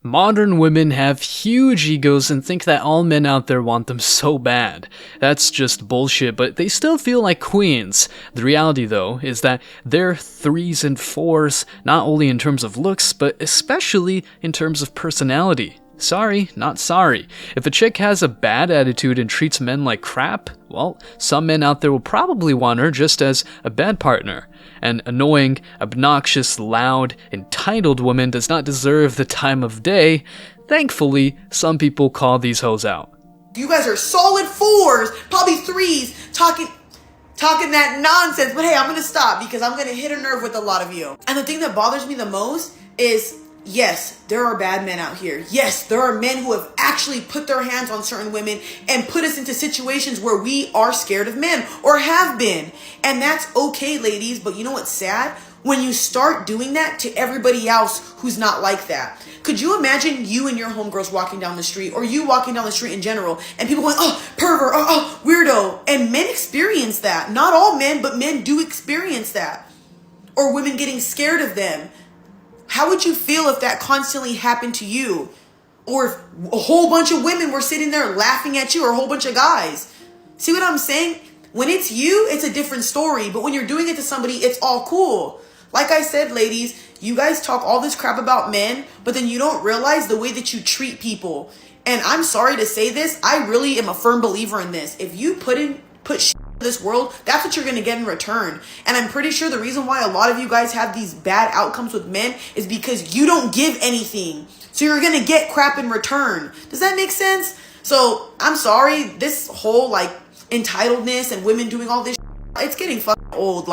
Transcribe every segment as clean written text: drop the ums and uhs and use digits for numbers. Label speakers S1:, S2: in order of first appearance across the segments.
S1: Modern women have huge egos and think that all men out there want them so bad. That's just bullshit, but they still feel like queens. The reality, though, is that they're 3s and 4s, not only in terms of looks, but especially in terms of personality. Sorry, not sorry. If a chick has a bad attitude and treats men like crap, well, some men out there will probably want her just as a bed partner. An annoying, obnoxious, loud, entitled woman does not deserve the time of day. Thankfully, some people call these hoes out.
S2: You guys are solid 4s, probably 3s, talking that nonsense. But hey, I'm gonna stop because I'm gonna hit a nerve with a lot of you. And the thing that bothers me the most is, yes, there are bad men out here. Yes, there are men who have actually put their hands on certain women and put us into situations where we are scared of men or have been. And that's okay, ladies. But you know what's sad? When you start doing that to everybody else who's not like that. Could you imagine you and your homegirls walking down the street, or you walking down the street in general, and people going, oh, pervert, oh, weirdo. And men experience that. Not all men, but men do experience that. Or women getting scared of them. How would you feel if that constantly happened to you? Or if a whole bunch of women were sitting there laughing at you, or a whole bunch of guys? See what I'm saying? When it's you, it's a different story. But when you're doing it to somebody, it's all cool. Like I said, ladies, you guys talk all this crap about men, but then you don't realize the way that you treat people. And I'm sorry to say this, I really am a firm believer in this. If you put shit in this world, that's what you're going to get in return. And I'm pretty sure the reason why a lot of you guys have these bad outcomes with men is because you don't give anything. So you're going to get crap in return. Does that make sense? So I'm sorry, this whole entitledness and women doing all this it's getting fucking old.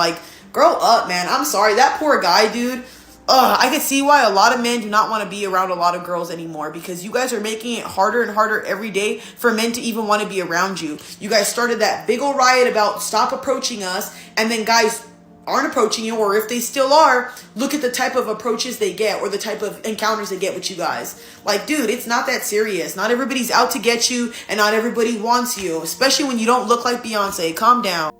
S2: Grow up, man. I'm sorry. That poor guy, dude. I can see why a lot of men do not want to be around a lot of girls anymore, because you guys are making it harder and harder every day for men to even want to be around you. You guys started that big old riot about stop approaching us, and then guys aren't approaching you, or if they still are, look at the type of approaches they get or the type of encounters they get with you guys. Dude, it's not that serious. Not everybody's out to get you, and not everybody wants you, especially when you don't look like Beyonce. Calm down.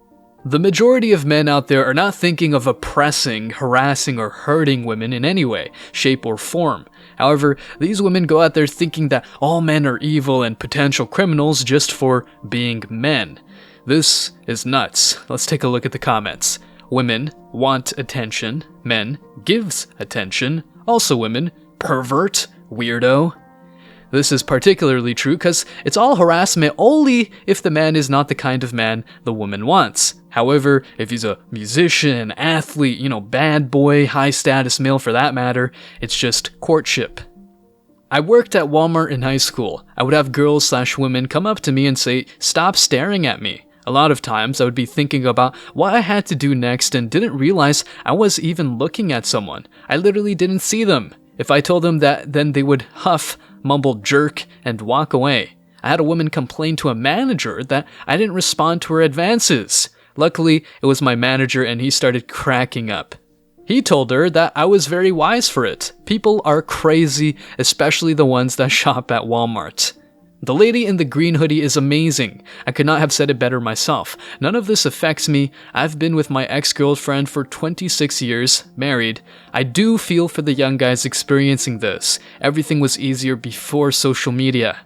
S1: The majority of men out there are not thinking of oppressing, harassing, or hurting women in any way, shape, or form. However, these women go out there thinking that all men are evil and potential criminals just for being men. This is nuts. Let's take a look at the comments. Women want attention. Men gives attention. Also women, pervert, weirdo. This is particularly true because it's all harassment only if the man is not the kind of man the woman wants. However, if he's a musician, athlete, bad boy, high status male for that matter, it's just courtship. I worked at Walmart in high school. I would have girls/women come up to me and say, "Stop staring at me." A lot of times I would be thinking about what I had to do next and didn't realize I was even looking at someone. I literally didn't see them. If I told them that, then they would huff, mumble jerk, and walk away. I had a woman complain to a manager that I didn't respond to her advances. Luckily, it was my manager and he started cracking up. He told her that I was very wise for it. People are crazy, especially the ones that shop at Walmart. The lady in the green hoodie is amazing. I could not have said it better myself. None of this affects me. I've been with my ex-girlfriend for 26 years, married. I do feel for the young guys experiencing this. Everything was easier before social media.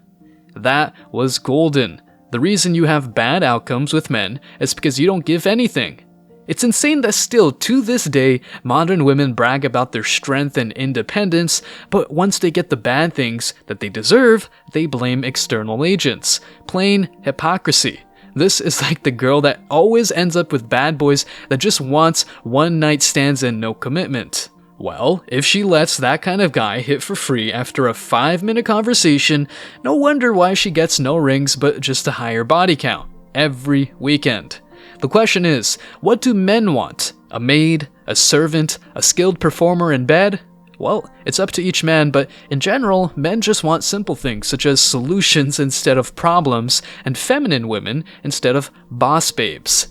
S1: That was golden. The reason you have bad outcomes with men is because you don't give anything. It's insane that still, to this day, modern women brag about their strength and independence, but once they get the bad things that they deserve, they blame external agents. Plain hypocrisy. This is like the girl that always ends up with bad boys that just wants one-night stands and no commitment. Well, if she lets that kind of guy hit for free after a 5-minute conversation, no wonder why she gets no rings but just a higher body count every weekend. The question is, what do men want? A maid? A servant? A skilled performer in bed? Well, it's up to each man, but in general, men just want simple things such as solutions instead of problems, and feminine women instead of boss babes.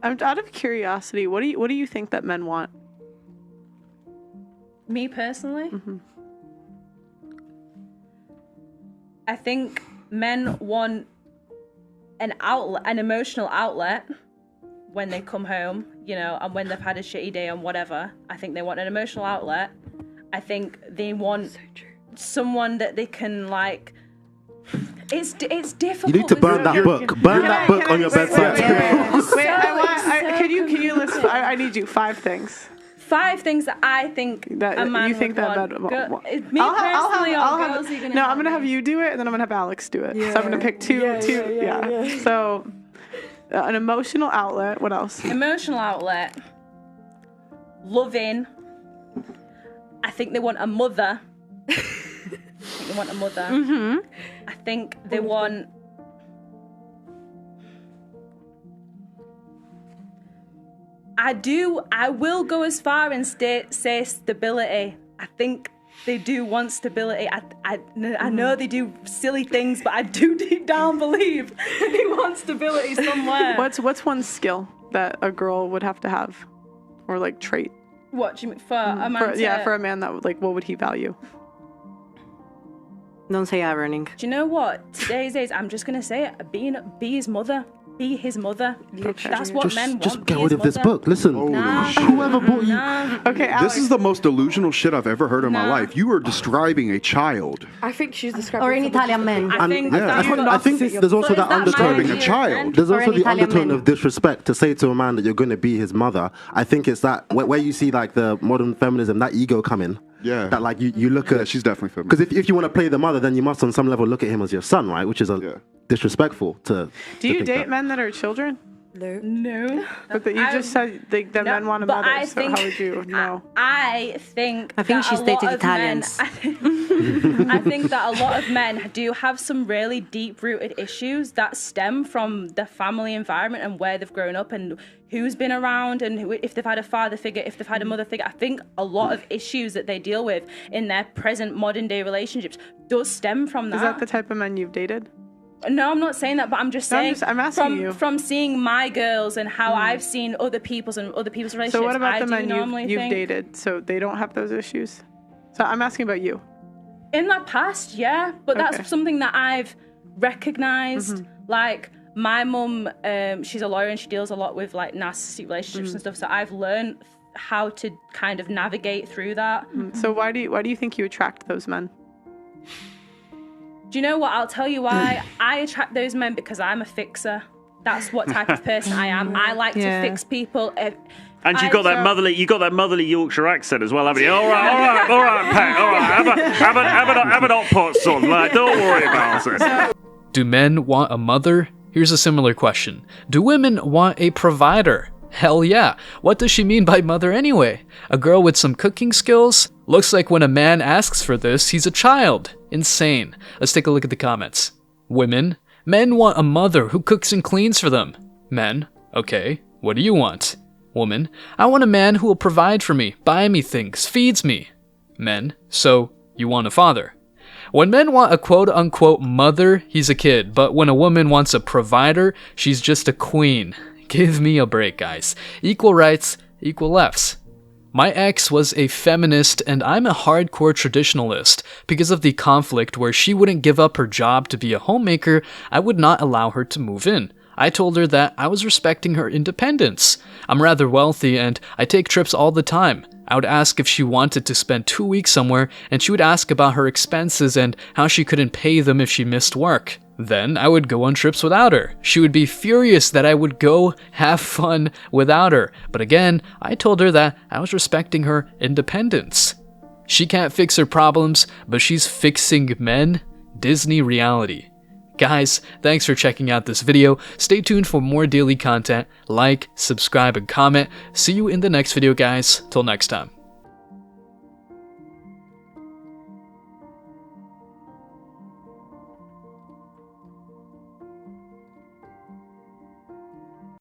S3: I'm out of curiosity, what do you think that men want?
S4: Me personally?
S3: Mm-hmm.
S4: I think men want an emotional outlet when they come home, and when they've had a shitty day and whatever. I think they want an emotional outlet. I think they want someone that they can like. It's difficult.
S5: You need to burn that book. Burn that book on your bedside.
S3: Wait, can you list? I need you 5 things.
S4: 5 things that I think
S3: That
S4: a man
S3: you think
S4: would
S3: that
S4: want.
S3: man-
S4: Me personally, or girls are gonna.
S3: No, I'm gonna have you do it, and then I'm gonna have Alex do it. So I'm gonna pick two. Yeah. So an emotional outlet. What else?
S4: Emotional outlet. Loving. I think they want a mother.
S3: Mm-hmm.
S4: I think they want. I will go as far and say stability. I think they do want stability. I know they do silly things, but I do deep down believe they want stability somewhere.
S3: What's one skill that a girl would have to have, or like trait?
S4: What do you mean for a man?
S3: For a man that would, like, what would he value?
S6: Don't say ironing.
S4: Do you know what? Today's days, I'm just gonna say it. Be his mother. Be his mother.
S3: Okay.
S4: That's what men want.
S5: Just
S4: Be
S5: get
S4: his
S5: rid of this
S4: mother.
S5: book. Listen, whoever bought you.
S3: Okay, Alex.
S7: This is the most delusional shit I've ever heard in my life. You are describing a child.
S8: I think she's describing.
S6: Or an Italian man.
S4: I think that's what-
S5: I think there's also
S4: But is
S5: that
S4: that
S5: undertone.
S7: Describing a
S4: man?
S7: child.
S5: There's
S6: Or
S5: also
S6: an
S5: the
S6: Italian
S5: undertone
S6: man.
S5: of disrespect to say to a man that you're going to be his mother. I think it's that where you see like the modern feminism, that ego come in.
S7: Yeah.
S5: That like you look
S7: Yeah,
S5: at.
S7: she's definitely feminine.
S5: Because if you want to play the mother, then you must on some level look at him as your son, right? Which is disrespectful to.
S3: Do you date men that are children?
S4: No.
S3: But you just said that men want a
S4: but
S3: mother.
S4: I
S3: So
S4: think-
S3: how would you know?
S4: I think
S6: I think
S4: that
S6: she's
S4: a lot
S6: dated
S4: of
S6: Italians.
S4: I think that a lot of men do have some really deep-rooted issues that stem from the family environment and where they've grown up and who's been around and if they've had a father figure, if they've had a mother figure. I think a lot of issues that they deal with in their present modern-day relationships does stem from that.
S3: Is that the type of men you've dated?
S4: No, I'm not saying that, but I'm just
S3: No,
S4: saying
S3: I'm asking
S4: from,
S3: you.
S4: from seeing my girls and how I've seen other people's relationships.
S3: So what about
S4: I
S3: the
S4: do
S3: men
S4: normally
S3: you've
S4: think,
S3: dated? So they don't have those issues? So I'm asking about you.
S4: in the past, yeah, but
S3: Okay.
S4: that's something that I've recognized.
S3: Mm-hmm.
S4: Like my mum, she's a lawyer and she deals a lot with like narcissistic relationships
S3: Mm.
S4: and stuff. So I've learned how to kind of navigate through that.
S3: So why do you think you attract those men?
S4: Do you know what? I'll tell you why. I attract those men because I'm a fixer. That's what type of person I am. I like
S3: Yeah.
S4: to fix people.
S9: And you got that motherly Yorkshire accent as well, haven't you? All right, Pat. All right, have an hot pot, son. Like, don't worry about it.
S1: Do men want a mother? Here's a similar question. Do women want a provider? Hell yeah. What does she mean by mother anyway? A girl with some cooking skills? Looks like when a man asks for this, he's a child. Insane. Let's take a look at the comments. Women. Men want a mother who cooks and cleans for them. Men. Okay, what do you want? Woman. I want a man who will provide for me, buy me things, feeds me. Men. So, you want a father. When men want a quote-unquote mother, he's a kid, but when a woman wants a provider, she's just a queen. Give me a break, guys. Equal rights, equal lefts. My ex was a feminist and I'm a hardcore traditionalist. Because of the conflict where she wouldn't give up her job to be a homemaker, I would not allow her to move in. I told her that I was respecting her independence. I'm rather wealthy and I take trips all the time. I would ask if she wanted to spend 2 weeks somewhere and she would ask about her expenses and how she couldn't pay them if she missed work. Then I would go on trips without her. She would be furious that I would go have fun without her. But again, I told her that I was respecting her independence. She can't fix her problems, but she's fixing men? Disney reality. Guys, thanks for checking out this video. Stay tuned for more daily content. Like, subscribe, and comment. See you in the next video, guys. Till next time.